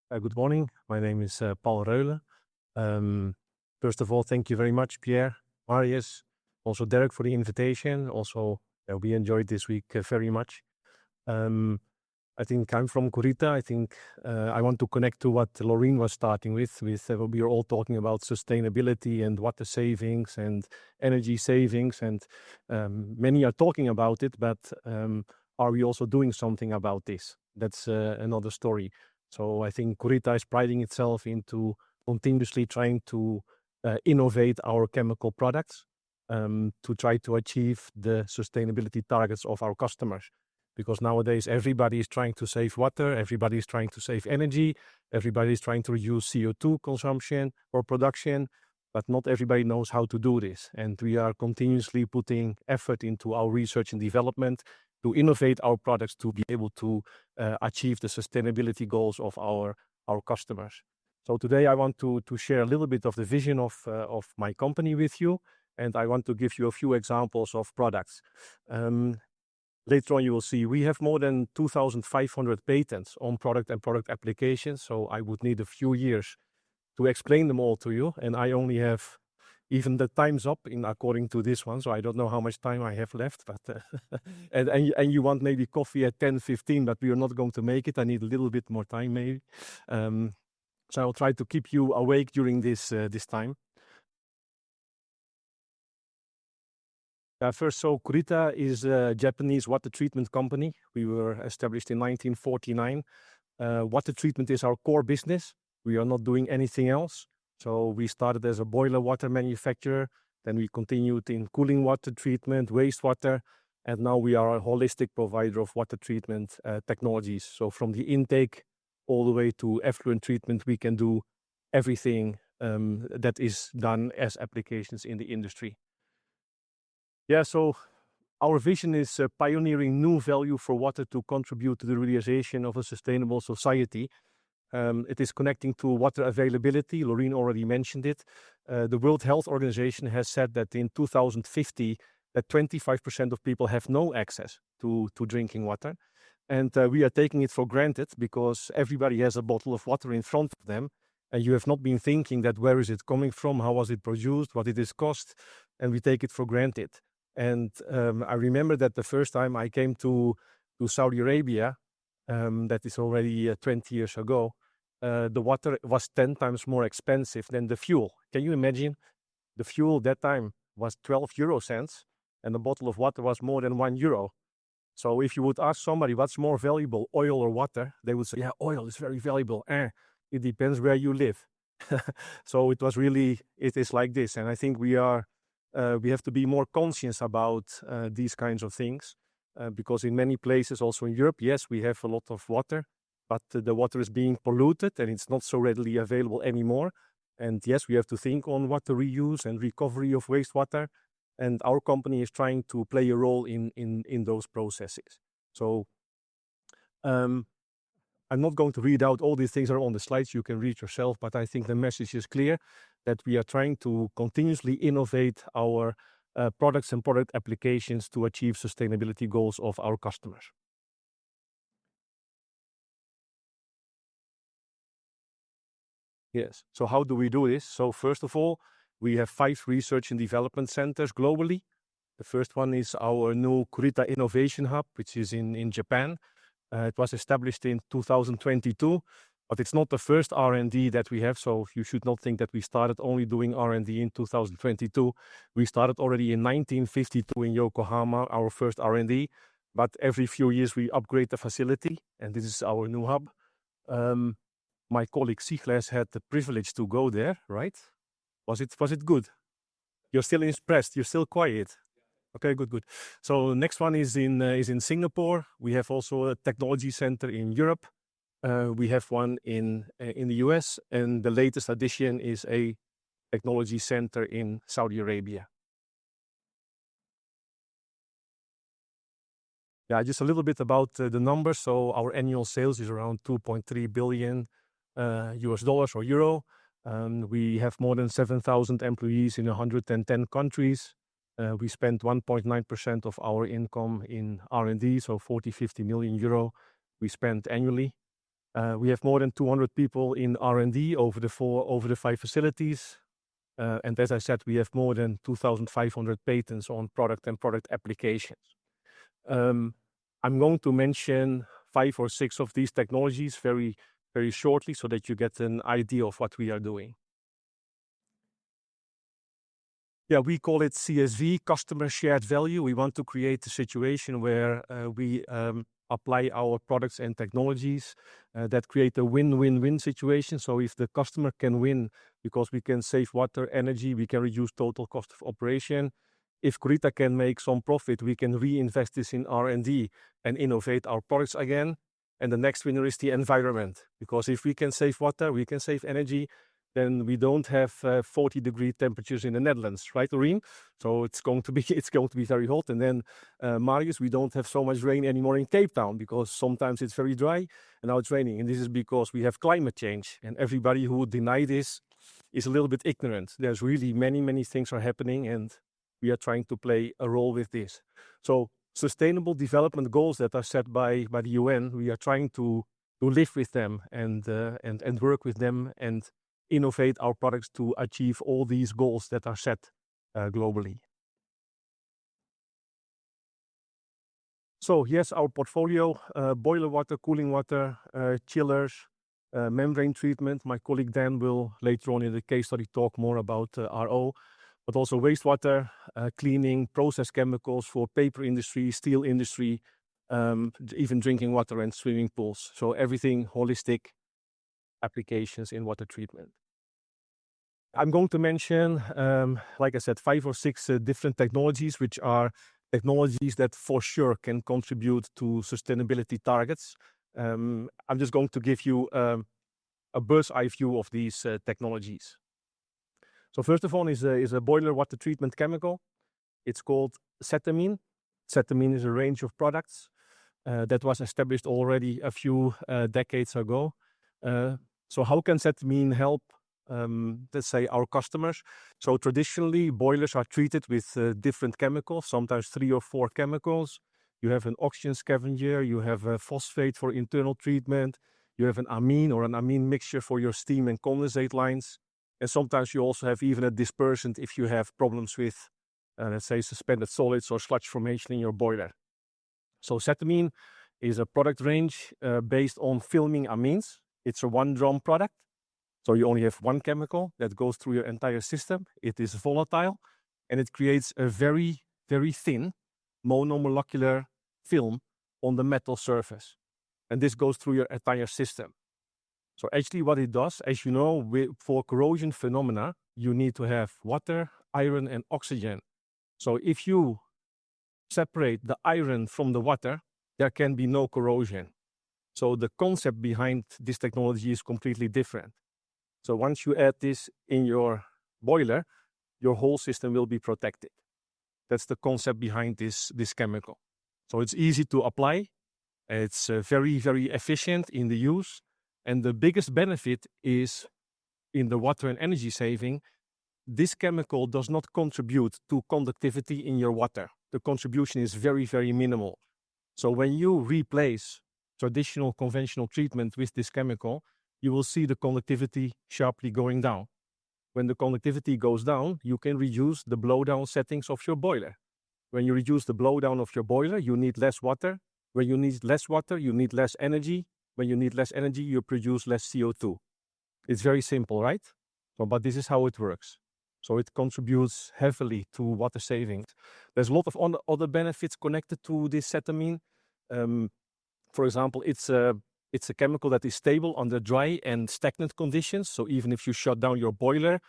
Good morning. My name is Paul Reulen. First of all, thank you very much, Pierre, Marius, also Derek for the invitation. Also, we enjoyed this week very much. I think I'm from Kurita. I think I want to connect to what Laureen was starting with we are all talking about sustainability and water savings and energy savings, and many are talking about it, but are we also doing something about this? That's another story. So I think Kurita is priding itself into continuously trying to innovate our chemical products to try to achieve the sustainability targets of our customers. Because nowadays everybody is trying to save water, everybody is trying to save energy, everybody is trying to reduce CO2 consumption or production, but not everybody knows how to do this. And we are continuously putting effort into our research and development to innovate our products to be able to achieve the sustainability goals of our customers. So today I want to share a little bit of the vision of my company with you, and I want to give you a few examples of products. Later on you will see we have more than 2,500 patents on product and product applications, so I would need a few years to explain them all to you, and I only have even the time's up according to this one, so I don't know how much time I have left. But and you want maybe coffee at 10:15, but we are not going to make it. I need a little bit more time maybe. So I'll try to keep you awake during this time. First, so Kurita is a Japanese water treatment company. We were established in 1949. Water treatment is our core business. We are not doing anything else. So we started as a boiler water manufacturer, then we continued in cooling water treatment, wastewater, and now we are a holistic provider of water treatment technologies. So from the intake all the way to effluent treatment, we can do everything that is done as applications in the industry. Yeah, so our vision is pioneering new value for water to contribute to the realization of a sustainable society. It is connecting to water availability. Laureen already mentioned it. The World Health Organization has said that in 2050, that 25% of people have no access to drinking water. And we are taking it for granted because everybody has a bottle of water in front of them. And you have not been thinking that where is it coming from, how was it produced, what it is cost, and we take it for granted. And I remember that the first time I came to Saudi Arabia, that is already 20 years ago, the water was 10 times more expensive than the fuel. Can you imagine? The fuel that time was 12 euro cents and the bottle of water was more than €1. So if you would ask somebody what's more valuable, oil or water, they would say, yeah, oil is very valuable. It depends where you live. So it is like this. And I think we have to be more conscious about these kinds of things. Because in many places, also in Europe, yes, we have a lot of water, but the water is being polluted and it's not so readily available anymore. And yes, we have to think on water reuse and recovery of wastewater. And our company is trying to play a role in those processes. So I'm not going to read out all these things are on the slides. You can read yourself, but I think the message is clear that we are trying to continuously innovate our products and product applications to achieve sustainability goals of our customers. Yes, so how do we do this? So first of all, we have 5 research and development centers globally. The first one is our new Kurita Innovation Hub, which is in Japan. It was established in 2022, but it's not the first R&D that we have, so you should not think that we started only doing R&D in 2022. We started already in 1952 in Yokohama, our first R&D, but every few years we upgrade the facility, and this is our new hub. My colleague Sigles had the privilege to go there, right? Was it good? You're still impressed, you're still quiet. Okay, good. So next one is in Singapore. We have also a technology center in Europe. We have one in the US, and the latest addition is a technology center in Saudi Arabia. Yeah, just a little bit about the numbers. So our annual sales is around 2.3 billion US dollars or euro. We have more than 7,000 employees in 110 countries. We spend 1.9% of our income in R&D, so 40-50 million euro we spend annually. We have more than 200 people in R&D over the 5 facilities. And as I said, we have more than 2,500 patents on product and product applications. I'm going to mention 5 or 6 of these technologies very, very shortly so that you get an idea of what we are doing. Yeah, we call it CSV, Customer Shared Value. We want to create a situation where we apply our products and technologies that create a win-win-win situation. So if the customer can win because we can save water, energy, we can reduce total cost of operation. If Kurita can make some profit, we can reinvest this in R&D and innovate our products again. And the next winner is the environment, because if we can save water, we can save energy, then we don't have 40-degree temperatures in the Netherlands, right, DReeM? So it's going to be very hot. And then, Marius, we don't have so much rain anymore in Cape Town because sometimes it's very dry and now it's raining. And this is because we have climate change. And everybody who would deny this is a little bit ignorant. There's really many things are happening, and we are trying to play a role with this. So sustainable development goals that are set by the UN, we are trying to live with them and work with them and innovate our products to achieve all these goals that are set globally. So yes, our portfolio, boiler water, cooling water, chillers, membrane treatment. My colleague Dan will later on in the case study talk more about RO, but also wastewater, cleaning, process chemicals for paper industry, steel industry, even drinking water and swimming pools. So everything holistic applications in water treatment. I'm going to mention, like I said, 5 or 6 different technologies, which are technologies that for sure can contribute to sustainability targets. I'm just going to give you a bird's eye view of these technologies. So first of all is a boiler water treatment chemical. It's called Cetamine. Cetamine is a range of products that was established already a few decades ago. So how can Cetamine help, let's say, our customers? So traditionally, boilers are treated with different chemicals, sometimes 3 or 4 chemicals. You have an oxygen scavenger, you have a phosphate for internal treatment, you have an amine or an amine mixture for your steam and condensate lines. And sometimes you also have even a dispersant if you have problems with, let's say, suspended solids or sludge formation in your boiler. So Cetamine is a product range based on filming amines. It's a 1-drum product. So you only have 1 chemical that goes through your entire system. It is volatile and it creates a very, very thin monomolecular film on the metal surface. And this goes through your entire system. So actually what it does, as you know, for corrosion phenomena, you need to have water, iron, and oxygen. So if you separate the iron from the water, there can be no corrosion. So the concept behind this technology is completely different. So once you add this in your boiler, your whole system will be protected. That's the concept behind this chemical. So it's easy to apply. It's very, very efficient in the use. And the biggest benefit is in the water and energy saving. This chemical does not contribute to conductivity in your water. The contribution is very, very minimal. So when you replace traditional conventional treatment with this chemical, you will see the conductivity sharply going down. When the conductivity goes down, you can reduce the blowdown settings of your boiler. When you reduce the blowdown of your boiler, you need less water. When you need less water, you need less energy. When you need less energy, you produce less CO2. It's very simple, right? So, but this is how it works. So it contributes heavily to water savings. There's a lot of other benefits connected to this Cetamine. For example, it's a chemical that is stable under dry and stagnant conditions. So even if you shut down your boiler,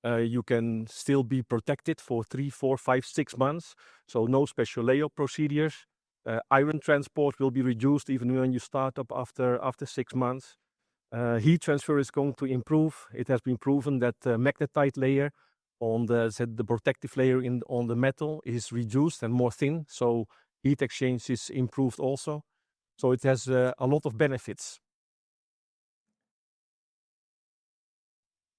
you can still be protected for 3, 4, 5, 6 months. So no special layout procedures. Iron transport will be reduced even when you start up after 6 months. Heat transfer is going to improve. It has been proven that the magnetite layer on the protective layer on the metal is reduced and more thin. So heat exchange is improved also. So it has a lot of benefits.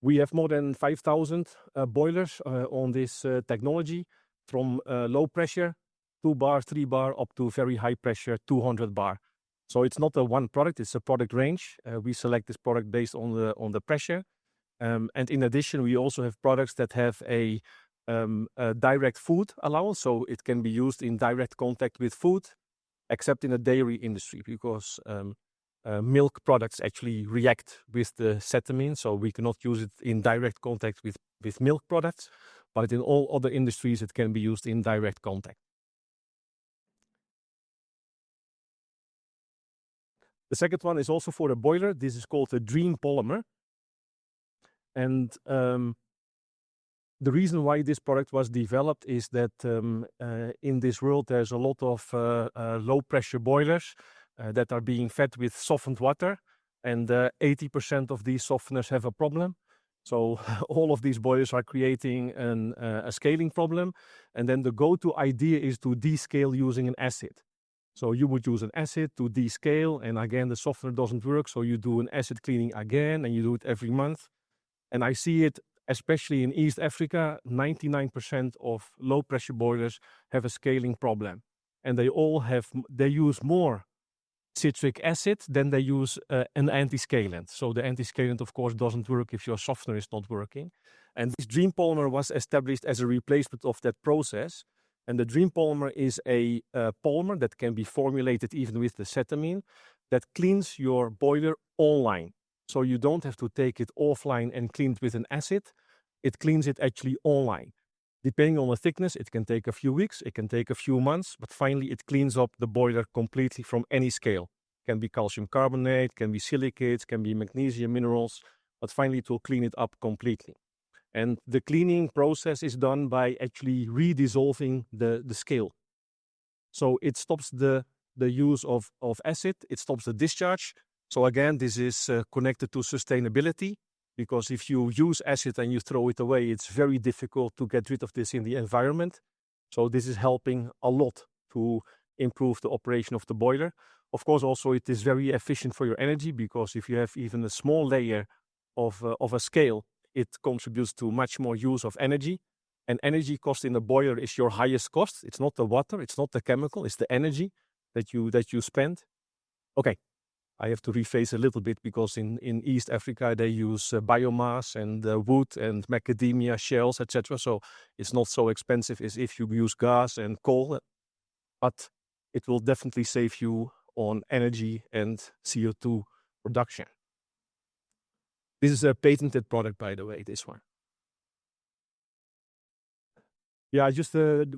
We have more than 5,000 boilers on this technology, from low pressure 2 bar, 3 bar, up to very high pressure 200 bar. So it's not a one product, it's a product range. We select this product based on the pressure. And in addition, we also have products that have a direct food allowance. So it can be used in direct contact with food, except in the dairy industry, because milk products actually react with the cetamine. So we cannot use it in direct contact with milk products, but in all other industries, it can be used in direct contact. The second one is also for a boiler. This is called a DReeM Polymer. And the reason why this product was developed is that in this world, there's a lot of low pressure boilers that are being fed with softened water. And 80% of these softeners have a problem. So all of these boilers are creating a scaling problem. And then the go-to idea is to descale using an acid. So you would use an acid to descale, and again, the softener doesn't work. So you do an acid cleaning again, and you do it every month. And I see it, especially in East Africa, 99% of low pressure boilers have a scaling problem. And they use more citric acid than they use an antiscalant. So the antiscalant, of course, doesn't work if your softener is not working. And this DReeM Polymer was established as a replacement of that process. And the DReeM Polymer is a polymer that can be formulated even with the cetamine that cleans your boiler online. So you don't have to take it offline and clean it with an acid. It cleans it actually online. Depending on the thickness, it can take a few weeks, it can take a few months, but finally it cleans up the boiler completely from any scale. Can be calcium carbonate, can be silicates, can be magnesium minerals, but finally it will clean it up completely. And the cleaning process is done by actually redissolving the scale. So it stops the use of acid, it stops the discharge. So again, this is connected to sustainability, because if you use acid and you throw it away, it's very difficult to get rid of this in the environment. So this is helping a lot to improve the operation of the boiler. Of course, also it is very efficient for your energy, because if you have even a small layer of a scale, it contributes to much more use of energy. And energy cost in a boiler is your highest cost. It's not the water, it's not the chemical, it's the energy that you spend. Okay, I have to rephrase a little bit, because in East Africa they use biomass and wood and macadamia shells, etc. So it's not so expensive as if you use gas and coal, but it will definitely save you on energy and CO2 production. This is a patented product, by the way, this one. Yeah,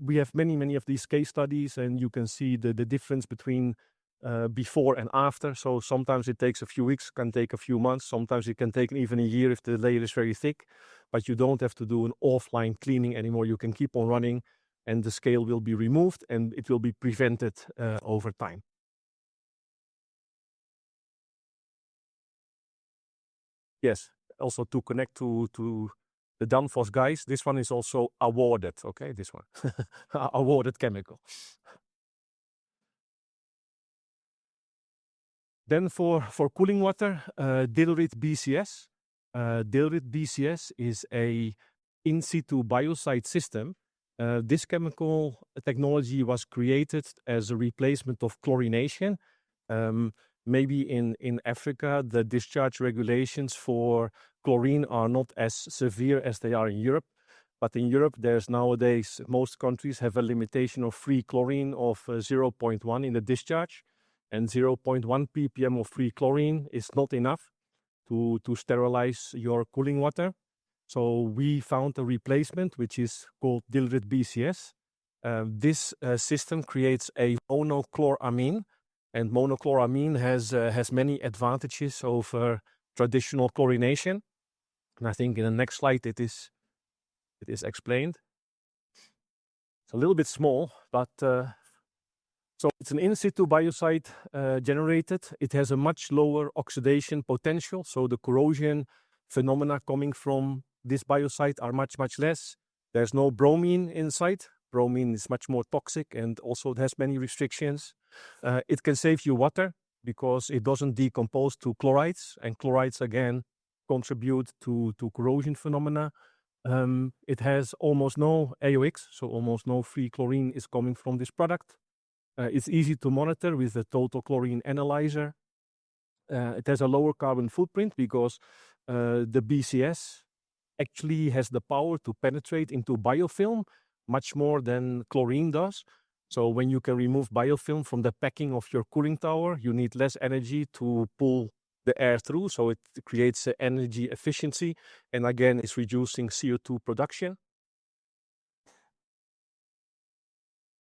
we have many of these case studies, and you can see the difference between before and after. So sometimes it takes a few weeks, can take a few months. Sometimes it can take even a year if the layer is very thick, but you don't have to do an offline cleaning anymore. You can keep on running, and the scale will be removed, and it will be prevented over time. Yes, also to connect to the Danfoss guys, this one is also awarded, okay, this one, awarded chemical. Then for cooling water, Dilurit BCS. Dilurit BCS is a in situ biocide system. This chemical technology was created as a replacement of chlorination. Maybe in Africa, the discharge regulations for chlorine are not as severe as they are in Europe. But in Europe, there's nowadays, most countries have a limitation of free chlorine of 0.1 in the discharge. And 0.1 ppm of free chlorine is not enough to sterilize your cooling water. So we found a replacement, which is called Dilurit BCS. This system creates a monochloramine. And monochloramine has many advantages over traditional chlorination. And I think in the next slide it is explained. It's a little bit small, but so it's an in situ biocide generated. It has a much lower oxidation potential. So the corrosion phenomena coming from this biocide are much less. There's no bromine inside. Bromine is much more toxic, and also it has many restrictions. It can save you water because it doesn't decompose to chlorides, and chlorides again contribute to corrosion phenomena. It has almost no AOX, so almost no free chlorine is coming from this product. It's easy to monitor with the total chlorine analyzer. It has a lower carbon footprint because the BCS actually has the power to penetrate into biofilm much more than chlorine does. So when you can remove biofilm from the packing of your cooling tower, you need less energy to pull the air through. So it creates energy efficiency. And again, it's reducing CO2 production.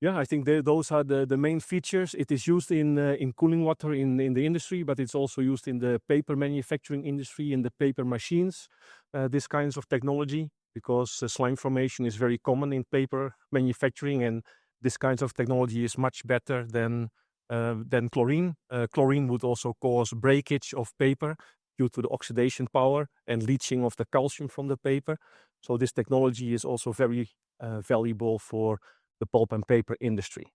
Yeah, I think those are the main features. It is used in cooling water in the industry, but it's also used in the paper manufacturing industry, in the paper machines, this kinds of technology, because slime formation is very common in paper manufacturing, and this kinds of technology is much better than chlorine. Chlorine would also cause breakage of paper due to the oxidation power and leaching of the calcium from the paper. So this technology is also very valuable for the pulp and paper industry.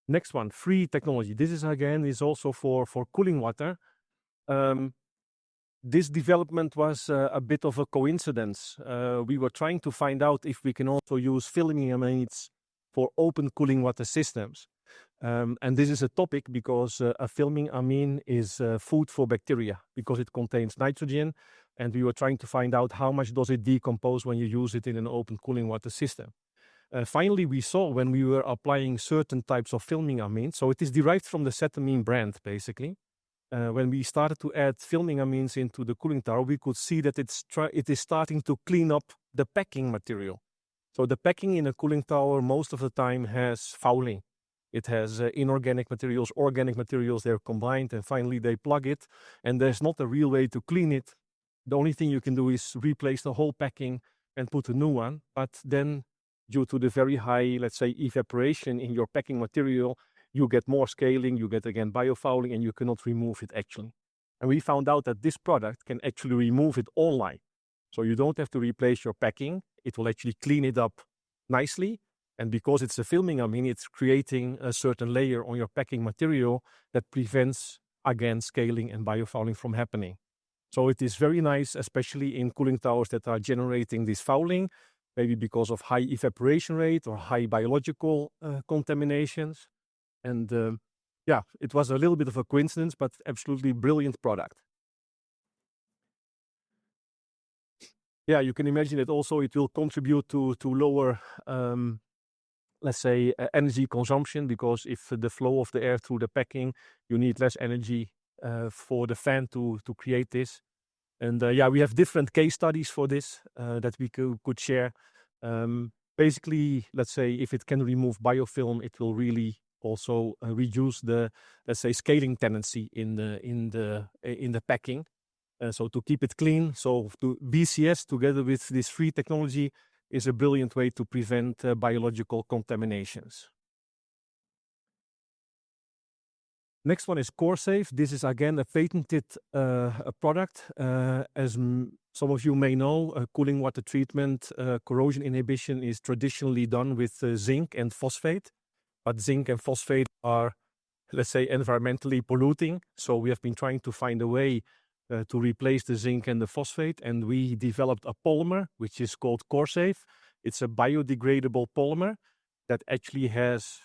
Next one, free technology. This is again is also for cooling water. This development was a bit of a coincidence. We were trying to find out if we can also use filming amines for open cooling water systems. And this is a topic because a filming amine is food for bacteria because it contains nitrogen, and we were trying to find out how much does it decompose when you use it in an open cooling water system. Finally, we saw when we were applying certain types of filming amines, so it is derived from the Cetamine brand, basically. When we started to add filming amines into the cooling tower, we could see that it is starting to clean up the packing material. So the packing in a cooling tower most of the time has fouling. It has inorganic materials, organic materials, they're combined, and finally they plug it, and there's not a real way to clean it. The only thing you can do is replace the whole packing and put a new one, but then due to the very high, let's say, evaporation in your packing material, you get more scaling, you get again biofouling, and you cannot remove it actually. And we found out that this product can actually remove it online. So you don't have to replace your packing. It will actually clean it up nicely. And because it's a filming amine, it's creating a certain layer on your packing material that prevents, again, scaling and biofouling from happening. So it is very nice, especially in cooling towers that are generating this fouling, maybe because of high evaporation rate or high biological contaminations. And yeah, it was a little bit of a coincidence, but absolutely brilliant product. Yeah, you can imagine that also it will contribute to lower, let's say, energy consumption, because if the flow of the air through the packing, you need less energy for the fan to create this. And yeah, we have different case studies for this that we could share. Basically, let's say if it can remove biofilm, it will really also reduce the, let's say, scaling tendency in the packing. So to keep it clean, so BCS together with this free technology is a brilliant way to prevent biological contaminations. Next one is Corrsave. This is again a patented product. As some of you may know, cooling water treatment, corrosion inhibition is traditionally done with zinc and phosphate. But zinc and phosphate are, let's say, environmentally polluting. So we have been trying to find a way to replace the zinc and the phosphate. And we developed a polymer, which is called Corrsave. It's a biodegradable polymer that actually has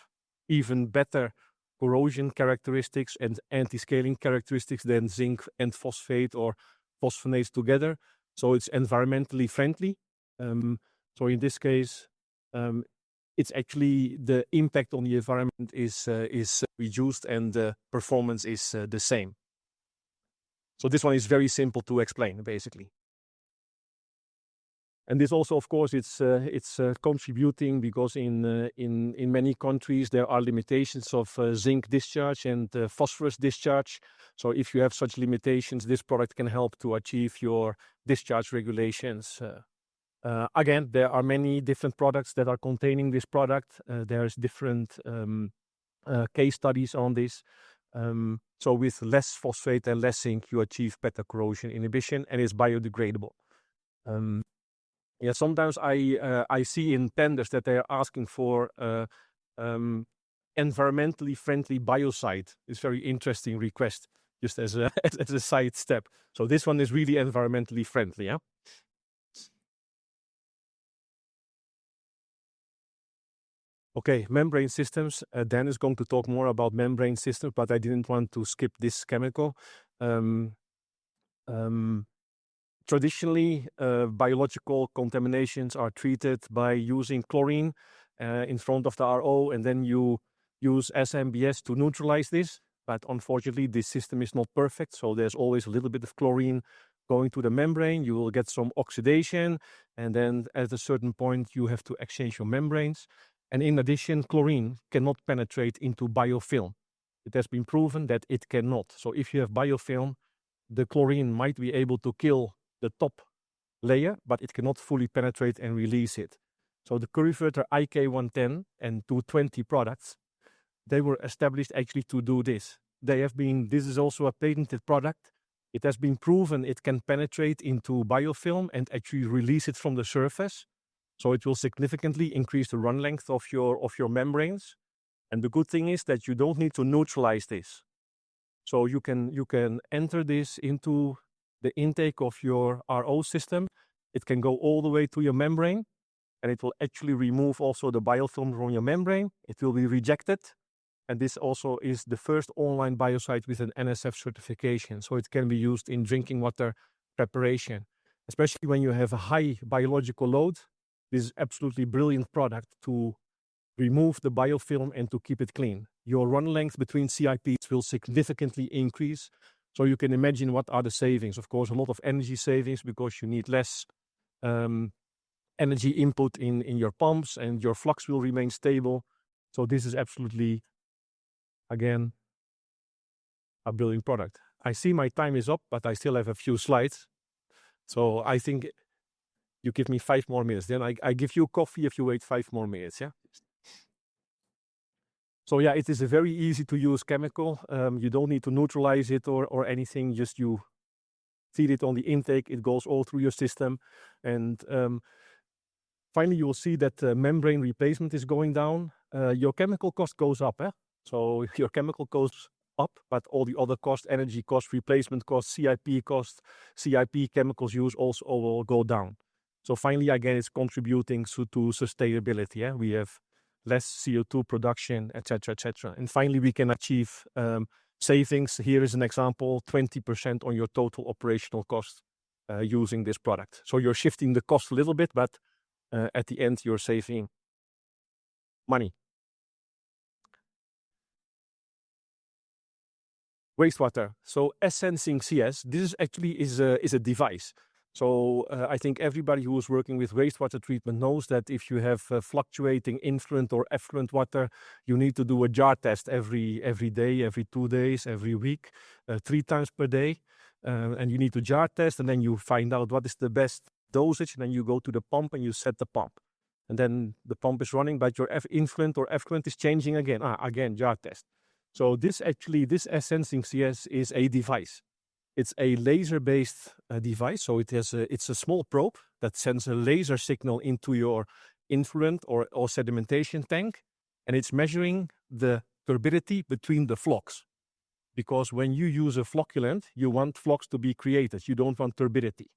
even better corrosion characteristics and anti-scaling characteristics than zinc and phosphate or phosphonates together. So it's environmentally friendly. So in this case, it's actually the impact on the environment is reduced and the performance is the same. So this one is very simple to explain, basically. And this also, of course, it's contributing because in many countries there are limitations of zinc discharge and phosphorus discharge. So if you have such limitations, this product can help to achieve your discharge regulations. Again, there are many different products that are containing this product. There's different case studies on this. So with less phosphate and less zinc, you achieve better corrosion inhibition, and it's biodegradable. Yeah, sometimes I see in tenders that they are asking for environmentally friendly biocide. It's a very interesting request, just as a as a side step. So this one is really environmentally friendly, yeah. Okay, membrane systems. Dan is going to talk more about membrane systems, but I didn't want to skip this chemical. Traditionally, biological contaminations are treated by using chlorine in front of the RO, and then you use SMBS to neutralize this. But unfortunately, this system is not perfect, so there's always a little bit of chlorine going to the membrane. You will get some oxidation, and then at a certain point, you have to exchange your membranes. And in addition, chlorine cannot penetrate into biofilm. It has been proven that it cannot. So if you have biofilm, the chlorine might be able to kill the top layer, but it cannot fully penetrate and release it. So the Kuriverter IK 110 and 220 products, they were established actually to do this. This is also a patented product. It has been proven it can penetrate into biofilm and actually release it from the surface. So it will significantly increase the run length of your membranes. And the good thing is that you don't need to neutralize this. So you can enter this into the intake of your RO system. It can go all the way to your membrane, and it will actually remove also the biofilm from your membrane. It will be rejected. And this also is the first online biocide with an NSF certification. So it can be used in drinking water preparation, especially when you have a high biological load. This is absolutely brilliant product to remove the biofilm and to keep it clean. Your run length between CIPs will significantly increase. So you can imagine what are the savings. Of course, a lot of energy savings because you need less energy input in your pumps, and your flux will remain stable. So this is absolutely, again, a brilliant product. I see my time is up, but I still have a few slides. So I think you give me 5 more minutes. Then I give you coffee if you wait 5 more minutes, yeah? So yeah, it is a very easy to use chemical. You don't need to neutralize it or anything. Just you feed it on the intake. It goes all through your system. And finally, you will see that membrane replacement is going down. Your chemical cost goes up. So your chemical goes up, but all the other costs, energy costs, replacement costs, CIP chemicals use also will go down. So finally, again, it's contributing to sustainability. Yeah? We have less CO2 production, etc., etc. And finally, we can achieve savings. Here is an example, 20% on your total operational cost using this product. So you're shifting the cost a little bit, but at the end, you're saving money. Wastewater. So S-Sensing CS, this actually is a device. So I think everybody who is working with wastewater treatment knows that if you have fluctuating influent or effluent water, you need to do a jar test every day, every 2 days, every week, 3 times per day. And you need to jar test, and then you find out what is the best dosage, and then you go to the pump and you set the pump. And then the pump is running, but your influent or effluent is changing again. Again, jar test. So this S-Sensing CS is a device. It's a laser-based device, so it's a small probe that sends a laser signal into your influent or sedimentation tank, and it's measuring the turbidity between the flocks. Because when you use a flocculant, you want flocks to be created. You don't want turbidity.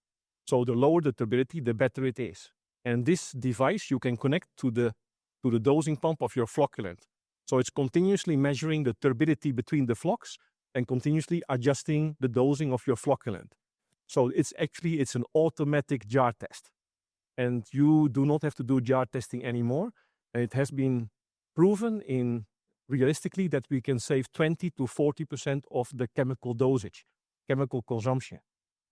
So the lower the turbidity, the better it is. And this device you can connect to the dosing pump of your flocculant. So it's continuously measuring the turbidity between the flocks and continuously adjusting the dosing of your flocculant. So it's an automatic jar test. And you do not have to do jar testing anymore. And it has been proven realistically that we can save 20 to 40% of the chemical dosage, chemical consumption.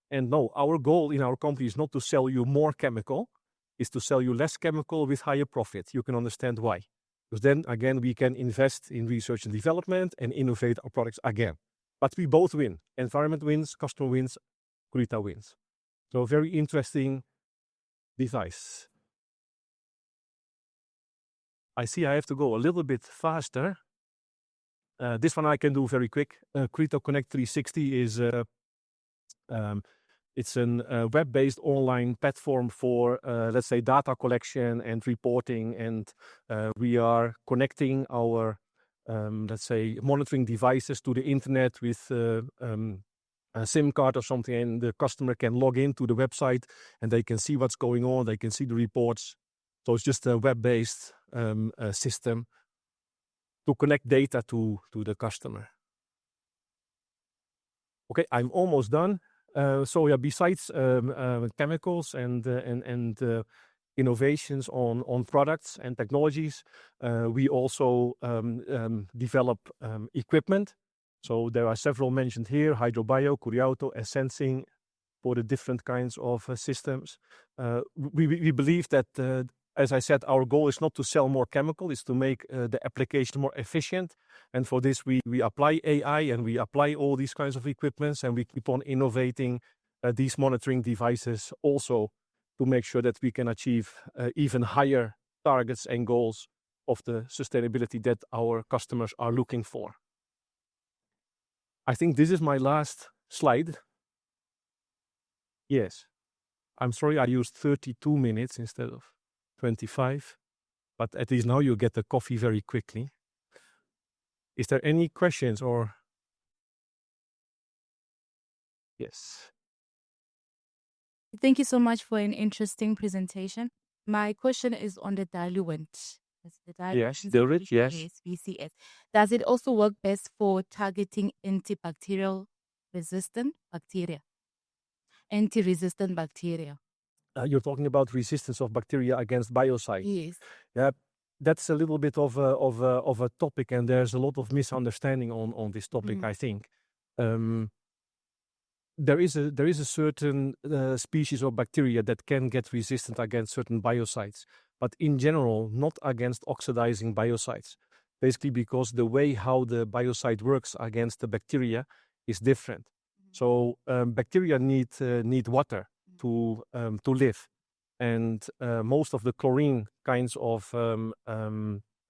And no, our goal in our company is not to sell you more chemical, it's to sell you less chemical with higher profit. You can understand why. Because then again, we can invest in research and development and innovate our products again. But we both win. Environment wins, customer wins, Kurita wins. So very interesting device. I see I have to go a little bit faster. This one I can do very quick. Kurita Connect 360 is it's a web-based online platform for, let's say, data collection and reporting. And we are connecting our, let's say, monitoring devices to the internet with a SIM card or something. And the customer can log into the website and they can see what's going on. They can see the reports. So it's just a web-based system to connect data to the customer. Okay, I'm almost done. So yeah, besides chemicals and innovations on products and technologies, we also develop equipment. So there are several mentioned here: hydrobio, Kuriauto, sensing for the different kinds of systems. We believe that, as I said, our goal is not to sell more chemical, it's to make the application more efficient. And for this, we apply AI and we apply all these kinds of equipments, and we keep on innovating these monitoring devices also to make sure that we can achieve even higher targets and goals of the sustainability that our customers are looking for. I think this is my last slide. Yes, I'm sorry I used 32 minutes instead of 25, but at least now you get the coffee very quickly. Is there any questions or? Yes. Thank you so much for an interesting presentation. My question is on the diluent. Yes, Dilurit, yes. BCS. Does it also work best for targeting antibacterial resistant bacteria? Anti-resistant bacteria. You're talking about resistance of bacteria against biocides. Yes. Yeah, that's a little bit of a topic, and there's a lot of misunderstanding on this topic. I think there is a certain species of bacteria that can get resistant against certain biocides, but in general, not against oxidizing biocides. Basically, because the way how the biocide works against the bacteria is different. So bacteria need water to live, and most of the chlorine kinds of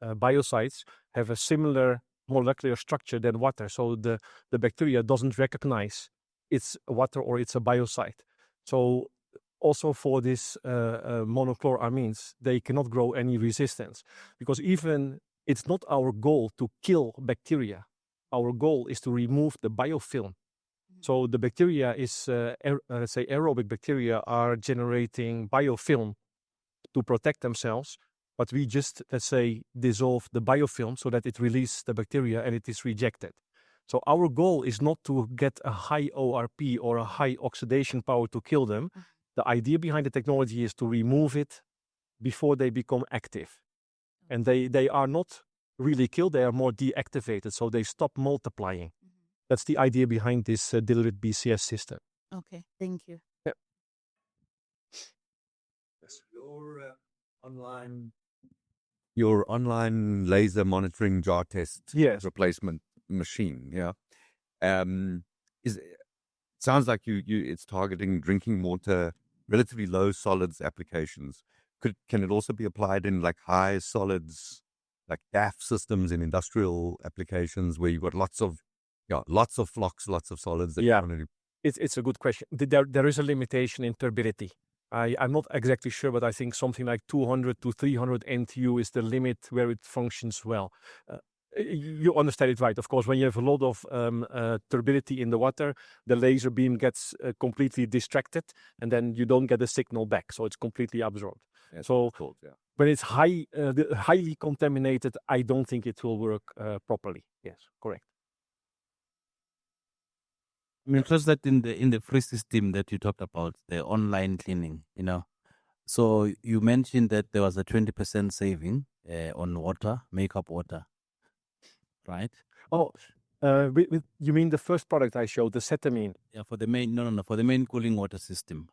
biocides have a similar molecular structure than water. So the bacteria doesn't recognize it's water or it's a biocide. So also for this monochloramines, they cannot grow any resistance, because even it's not our goal to kill bacteria. Our goal is to remove the biofilm. So the bacteria is, let's say, aerobic bacteria are generating biofilm to protect themselves, but we just, let's say, dissolve the biofilm so that it releases the bacteria and it is rejected. So our goal is not to get a high ORP or a high oxidation power to kill them. The idea behind the technology is to remove it before they become active. And they are not really killed, they are more deactivated, so they stop multiplying. That's the idea behind this Dilurit BC S-System. Okay, thank you. Yeah. Your online laser monitoring jar test Yes. replacement machine, yeah. Sounds like it's targeting drinking water, relatively low solids applications. Can it also be applied in like high solids, like DAF systems in industrial applications where you've got lots of flocks, lots of solids? It's a good question. There is a limitation in turbidity. I'm not exactly sure, but I think something like 200 to 300 NTU is the limit where it functions well. You understand it right. Of course, when you have a lot of turbidity in the water, the laser beam gets completely distracted, and then you don't get a signal back, so it's completely absorbed. So when it's highly contaminated, I don't think it will work properly. Yes, correct. I'm interested in the free system that you talked about, the online cleaning, So you mentioned that there was a 20% saving on water, makeup water, right? Oh, you mean the first product I showed, the Cetamine? Yeah, for the main cooling water system,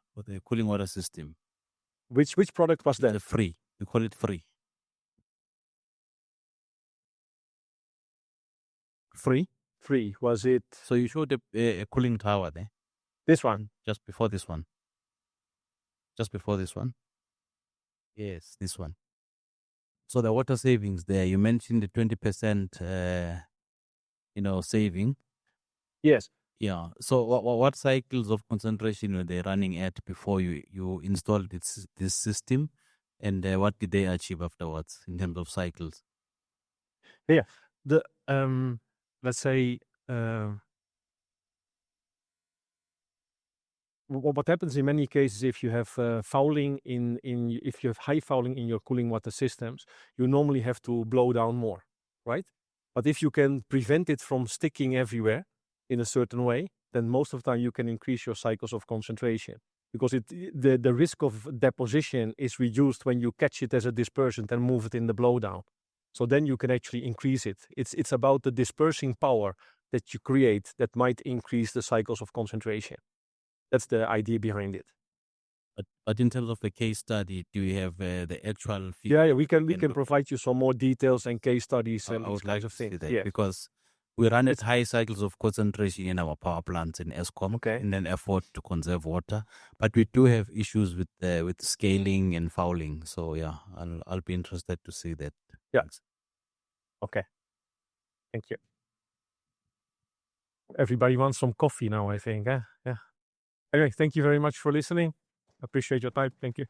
Which product was that? The free. We call it free. Free? Free. Was it? So you showed a cooling tower there. This one? Just before this one. Yes, this one. So the water savings there, you mentioned the 20%, saving. Yes. Yeah. So what cycles of concentration were they running at before you installed this system, and what did they achieve afterwards in terms of cycles? Yeah. The let's say what happens in many cases, if you have fouling if you have high fouling in your cooling water systems, you normally have to blow down more, right? But if you can prevent it from sticking everywhere in a certain way, then most of the time you can increase your cycles of concentration, because the risk of deposition is reduced when you catch it as a dispersant and move it in the blowdown. So then you can actually increase it. It's about the dispersing power that you create that might increase the cycles of concentration. That's the idea behind it. But in terms of a case study, do you have the actual? Yeah, we can provide you some more details and case studies and I these would like kinds of to see things. that Yeah. because we run at high cycles of concentration in our power plants in ESCOM Okay. in an effort to conserve water, but we do have issues with scaling and fouling. So yeah, I'll be interested to see that. Yeah. Thanks. Okay. Thank you. Everybody wants some coffee now, I think. Yeah. Anyway, thank you very much for listening. Appreciate your time. Thank you.